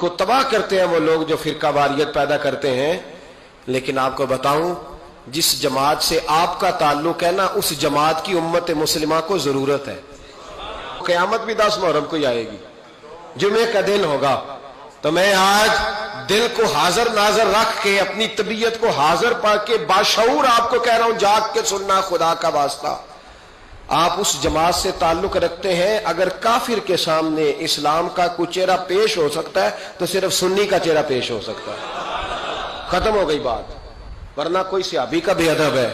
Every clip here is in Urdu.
کو تباہ کرتے ہیں وہ لوگ جو فرقہ واریت پیدا کرتے ہیں. لیکن آپ کو بتاؤں جس جماعت سے آپ کا تعلق ہے نا اس جماعت کی امت مسلمہ کو ضرورت ہے. قیامت بھی 10 محرم کو ہی آئے گی, جمعے کا دن ہوگا. تو میں آج دل کو حاضر ناظر رکھ کے اپنی طبیعت کو حاضر پا کے باشعور آپ کو کہہ رہا ہوں, جاگ کے سننا خدا کا واسطہ. آپ اس جماعت سے تعلق رکھتے ہیں, اگر کافر کے سامنے اسلام کا کوئی چہرہ پیش ہو سکتا ہے تو صرف سنی کا چہرہ پیش ہو سکتا ہے. ختم ہو گئی بات. ورنہ کوئی صحابی کا بے ادب ہے,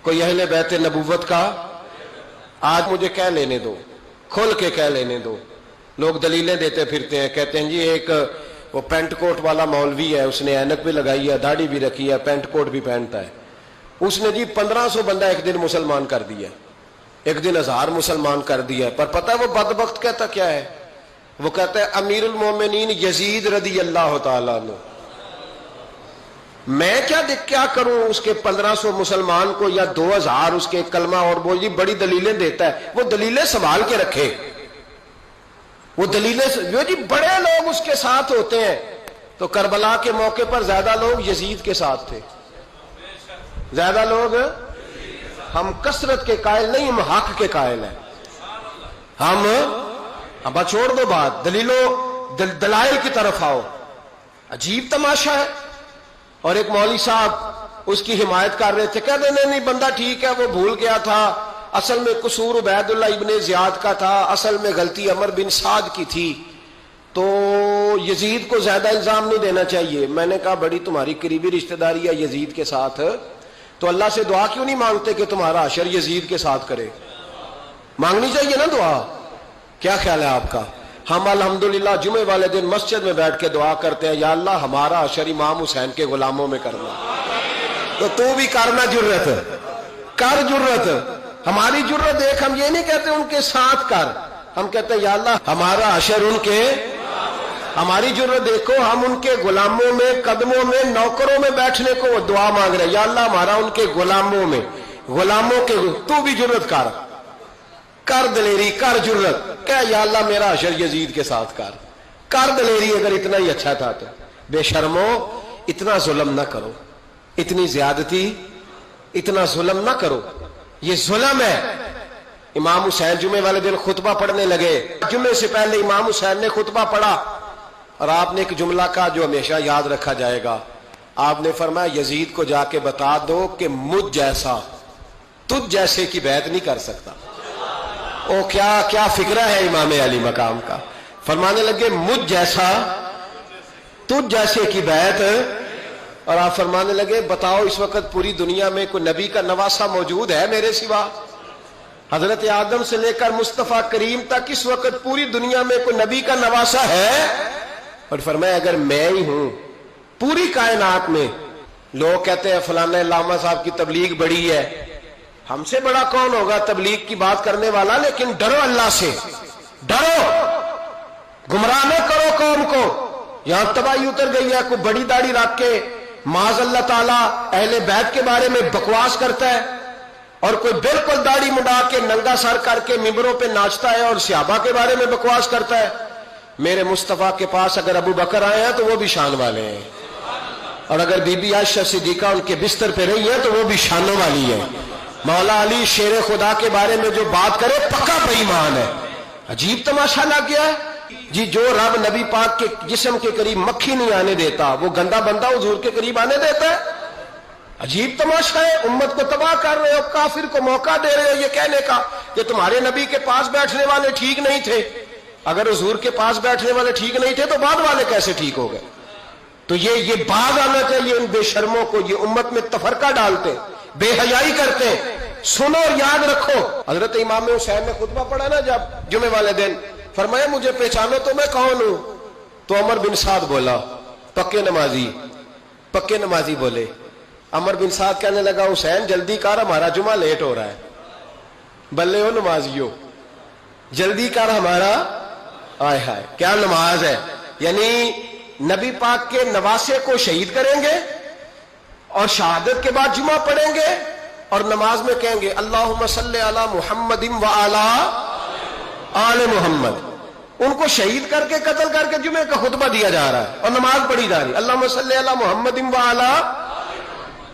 کوئی اہل بیت نبوت کا. آج مجھے کہہ لینے دو, کھول کے کہہ لینے دو. لوگ دلیلیں دیتے پھرتے ہیں, کہتے ہیں جی ایک وہ پینٹ کوٹ والا مولوی ہے, اس نے اینک بھی لگائی ہے, داڑھی بھی رکھی ہے, پینٹ کوٹ بھی پہنتا ہے, اس نے جی 1500 بندہ ایک دن مسلمان کر دیا, ایک دن 1000 مسلمان کر دیا. پر پتہ ہے وہ بدبخت کہتا کیا ہے؟ وہ کہتا ہے امیر المومنین یزید رضی اللہ تعالیٰ عنہ. میں کیا کروں اس کے 1500 مسلمان کو یا 2000 اس کے کلمہ اور وہ جی بڑی دلیلیں دیتا ہے. وہ دلیلیں سنبھال کے رکھے, وہ دلیلیں جو جی بڑے لوگ اس کے ساتھ ہوتے ہیں. تو کربلا کے موقع پر زیادہ لوگ یزید کے ساتھ تھے, زیادہ لوگ. ہم کثرت کے قائل نہیں, ہم حق کے قائل ہیں. ہم اب چھوڑ دو بات, دلائل کی طرف آؤ. عجیب تماشا ہے. اور ایک مولوی صاحب اس کی حمایت کر رہے تھے, کہتے نہیں بندہ ٹھیک ہے, وہ بھول گیا تھا, اصل میں قصور عبید اللہ ابن زیاد کا تھا, اصل میں غلطی عمر بن سعد کی تھی, تو یزید کو زیادہ الزام نہیں دینا چاہیے. میں نے کہا بڑی تمہاری قریبی رشتہ داری ہے یزید کے ساتھ, تو اللہ سے دعا کیوں نہیں مانگتے کہ تمہارا حشر یزید کے ساتھ کرے؟ مانگنی چاہیے نا دعا. کیا خیال ہے آپ کا؟ ہم الحمدللہ جمعے والے دن مسجد میں بیٹھ کے دعا کرتے ہیں, یا اللہ ہمارا حشر امام حسین کے غلاموں میں کرنا. تو بھی کرنا جرت کر, جرت ہماری جرت دیکھ. ہم یہ نہیں کہتے ان کے ساتھ کر, ہم کہتے ہیں یا اللہ ہمارا حشر ان کے. ہماری جرت دیکھو, ہم ان کے غلاموں میں, قدموں میں, نوکروں میں بیٹھنے کو وہ دعا مانگ رہے ہیں, یا اللہ ہمارا ان کے غلاموں میں, غلاموں کے. تو بھی جرت کر دلیری, کر جرت, کہ یا اللہ میرا حشر یزید کے ساتھ کر دلیری. اگر اتنا ہی اچھا تھا تو بے شرمو اتنا ظلم نہ کرو, اتنی زیادتی, اتنا ظلم نہ کرو, یہ ظلم ہے. امام حسین جمعے والے دن خطبہ پڑھنے لگے, جمعے سے پہلے امام حسین نے خطبہ پڑھا, اور آپ نے ایک جملہ کہا جو ہمیشہ یاد رکھا جائے گا. آپ نے فرمایا یزید کو جا کے بتا دو کہ مجھ جیسا تجھ جیسے کی بیعت نہیں کر سکتا. او کیا فکرہ ہے امام علی مقام کا. فرمانے لگے مجھ جیسا تجھ جیسے کی بیعت. اور آپ فرمانے لگے بتاؤ اس وقت پوری دنیا میں کوئی نبی کا نواسہ موجود ہے میرے سوا؟ حضرت آدم سے لے کر مصطفیٰ کریم تک اس وقت پوری دنیا میں کوئی نبی کا نواسہ ہے؟ اور فرمایا اگر میں ہی ہوں پوری کائنات میں. لوگ کہتے ہیں فلانا علامہ صاحب کی تبلیغ بڑی ہے, ہم سے بڑا کون ہوگا تبلیغ کی بات کرنے والا. لیکن ڈرو اللہ سے, ڈرو, گمراہ نہ کرو قوم کو. یہاں تباہی اتر گئی ہے, کوئی بڑی داڑھی رکھ کے معاذ اللہ تعالیٰ اہل بیت کے بارے میں بکواس کرتا ہے, اور کوئی بالکل داڑھی مڈا کے ننگا سر کر کے ممبروں پہ ناچتا ہے اور صحابہ کے بارے میں بکواس کرتا ہے. میرے مصطفیٰ کے پاس اگر ابو بکر آئے ہیں تو وہ بھی شان والے ہیں, اور اگر بی بی عائشہ صدیقہ ان کے بستر پہ رہی ہے تو وہ بھی شانوں والی ہے. مولا علی شیر خدا کے بارے میں جو بات کرے پکا بے ایمان ہے. عجیب تماشا لگ گیا ہے جی. جو رب نبی پاک کے جسم کے قریب مکھی نہیں آنے دیتا, وہ گندا بندہ حضور کے قریب آنے دیتا ہے؟ عجیب تماشا ہے. امت کو تباہ کر رہے ہو, کافر کو موقع دے رہے ہو یہ کہنے کا کہ تمہارے نبی کے پاس بیٹھنے والے ٹھیک نہیں تھے. اگر حضور کے پاس بیٹھنے والے ٹھیک نہیں تھے تو بعد والے کیسے ٹھیک ہو گئے؟ تو یہ باز آنا چاہیے ان بے شرموں کو. یہ امت میں تفرقہ ڈالتے, بے حیائی کرتے. سنو اور یاد رکھو, حضرت امام حسین نے خطبہ پڑھا نا جب جمعے والے دن, فرمایا مجھے پہچانو تو میں کون ہوں؟ تو عمر بن سعد بولا, پکے نمازی بولے. عمر بن سعد کہنے لگا حسین جلدی کر, ہمارا جمعہ لیٹ ہو رہا ہے. بلے ہو نمازیو, جلدی کر ہمارا. آئے ہائے کیا نماز ہے. یعنی نبی پاک کے نواسے کو شہید کریں گے اور شہادت کے بعد جمعہ پڑھیں گے اور نماز میں کہیں گے اللہم صلی علی محمد و علی آل محمد. ان کو شہید کر کے قتل کر کے جمعے کا خطبہ دیا جا رہا ہے اور نماز پڑھی جا رہی ہے اللہم صلی علی محمد وعلی.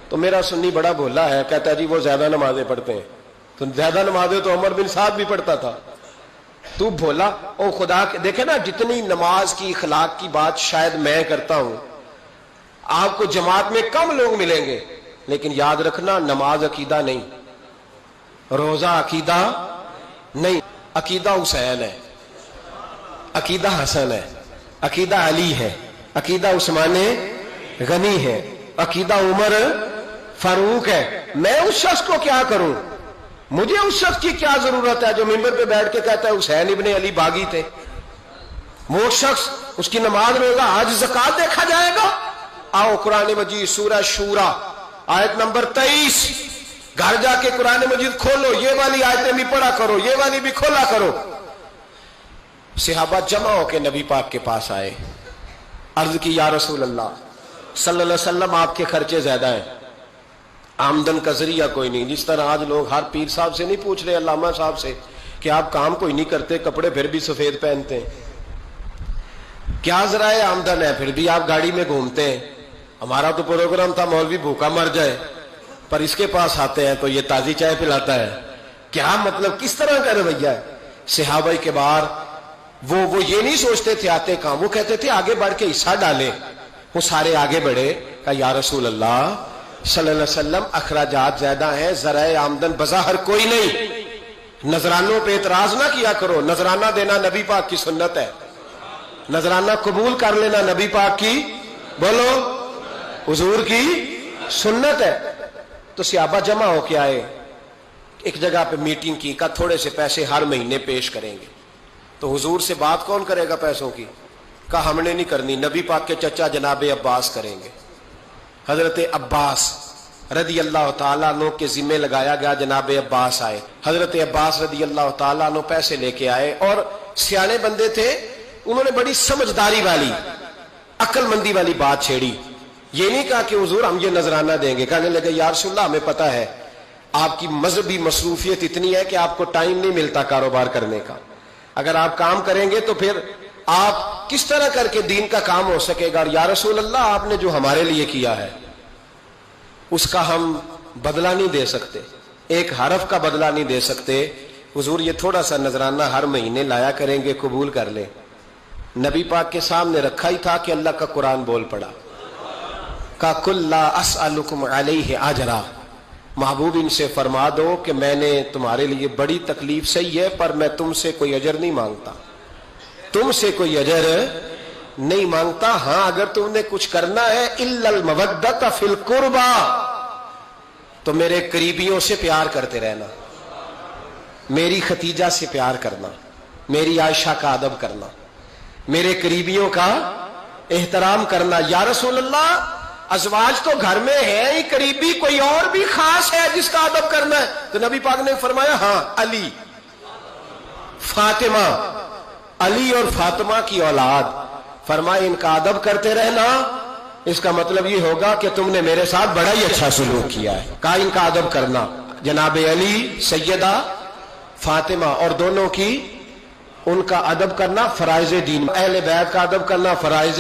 تو میرا سنی بڑا بھولا ہے، کہتا ہے جی وہ زیادہ نمازیں پڑھتے ہیں. تو زیادہ نمازیں تو عمر بن سعد بھی پڑھتا تھا. تو بھولا او خدا کے دیکھے نا، جتنی نماز کی اخلاق کی بات شاید میں کرتا ہوں، آپ کو جماعت میں کم لوگ ملیں گے، لیکن یاد رکھنا نماز عقیدہ نہیں، روزہ عقیدہ نہیں. عقیدہ حسین ہے، عقیدہ حسن ہے، عقیدہ علی ہے، عقیدہ عثمان غنی ہے، عقیدہ عمر فاروق ہے. میں اس شخص کو کیا کروں؟ مجھے اس شخص کی کیا ضرورت ہے جو ممبر پہ بیٹھ کے کہتا ہے حسین ابن علی باغی تھے؟ وہ شخص، اس کی نماز روزہ حج زکات دیکھا جائے گا. آؤ قرآن مجید سورہ شورا آیت نمبر 23، گھر جا کے قرآن مجید کھولو، یہ والی آیتیں بھی پڑھا کرو، یہ والی بھی کھولا کرو. صحابہ جمع ہو کے نبی پاک کے پاس آئے، عرض کی یا رسول اللہ صلی اللہ علیہ وسلم آپ کے خرچے زیادہ ہیں، آمدن کا ذریعہ کوئی نہیں. جس طرح آج لوگ ہر پیر صاحب سے نہیں پوچھ رہے، علامہ صاحب سے، کہ آپ کام کوئی نہیں کرتے، کپڑے پھر بھی سفید پہنتے ہیں، کیا ذرائع آمدن ہے، پھر بھی آپ گاڑی میں گھومتے ہیں. ہمارا تو پروگرام تھا مولوی بھوکا مر جائے، پر اس کے پاس آتے ہیں تو یہ تازی چائے پلاتا ہے. کیا مطلب، کس طرح کا رویہ ہے؟ صحابہ کے بار وہ یہ نہیں سوچتے تھے آتے کام، وہ کہتے تھے آگے بڑھ کے حصہ ڈالے. وہ سارے آگے بڑھے، کہا یا رسول اللہ صلی اللہ علیہ وسلم اخراجات زیادہ ہیں، ذرائع آمدن بظاہر کوئی نہیں، نذرانوں پہ اعتراض نہ کیا کرو. نذرانہ دینا نبی پاک کی سنت ہے، نذرانہ قبول کر لینا نبی پاک کی، بولو، حضور کی سنت ہے. تو صحابہ جمع ہو کے آئے، ایک جگہ پہ میٹنگ کی، کہا تھوڑے سے پیسے ہر مہینے پیش کریں گے. تو حضور سے بات کون کرے گا پیسوں کی؟ کہا ہم نے نہیں کرنی، نبی پاک کے چچا جناب عباس کریں گے. حضرت عباس رضی اللہ تعالیٰ عنہ کے ذمے لگایا گیا. جناب عباس آئے، حضرت عباس رضی اللہ تعالیٰ عنہ پیسے لے کے آئے، اور سیانے بندے تھے، انہوں نے بڑی سمجھداری والی، عقل مندی والی بات چھیڑی. یہ نہیں کہا کہ حضور ہم یہ نذرانہ دیں گے. کہنے لگے یا رسول اللہ ہمیں پتہ ہے آپ کی مذہبی مصروفیت اتنی ہے کہ آپ کو ٹائم نہیں ملتا کاروبار کرنے کا، اگر آپ کام کریں گے تو پھر آپ کس طرح کر کے دین کا کام ہو سکے گا. اور یا رسول اللہ آپ نے جو ہمارے لیے کیا ہے اس کا ہم بدلہ نہیں دے سکتے، ایک حرف کا بدلہ نہیں دے سکتے. حضور یہ تھوڑا سا نذرانہ ہر مہینے لایا کریں گے، قبول کر لیں. نبی پاک کے سامنے رکھا ہی تھا کہ اللہ کا قرآن بول پڑا، کا کل لا اسألکم علیہ اجرا، محبوب ان سے فرما دو کہ میں نے تمہارے لیے بڑی تکلیف سہی ہے، پر میں تم سے کوئی اجر نہیں مانگتا، تم سے کوئی اجر نہیں مانگتا. ہاں اگر تم نے کچھ کرنا ہے الا المودۃ فی القربى، تو میرے قریبیوں سے پیار کرتے رہنا، میری ختیجہ سے پیار کرنا، میری عائشہ کا ادب کرنا، میرے قریبیوں کا احترام کرنا. یا رسول اللہ ازواج تو گھر میں ہے ہی، قریبی کوئی اور بھی خاص ہے جس کا ادب کرنا ہے؟ تو نبی پاک نے فرمایا ہاں علی، فاطمہ، علی اور فاطمہ کی اولاد. فرمایا ان کا ادب کرتے رہنا، اس کا مطلب یہ ہوگا کہ تم نے میرے ساتھ بڑا ہی اچھا سلوک کیا ہے. کہا ان کا ادب کرنا، جناب علی، سیدہ فاطمہ، اور دونوں کی ان کا ادب کرنا فرائض دین، اہل بیت کا ادب کرنا فرائض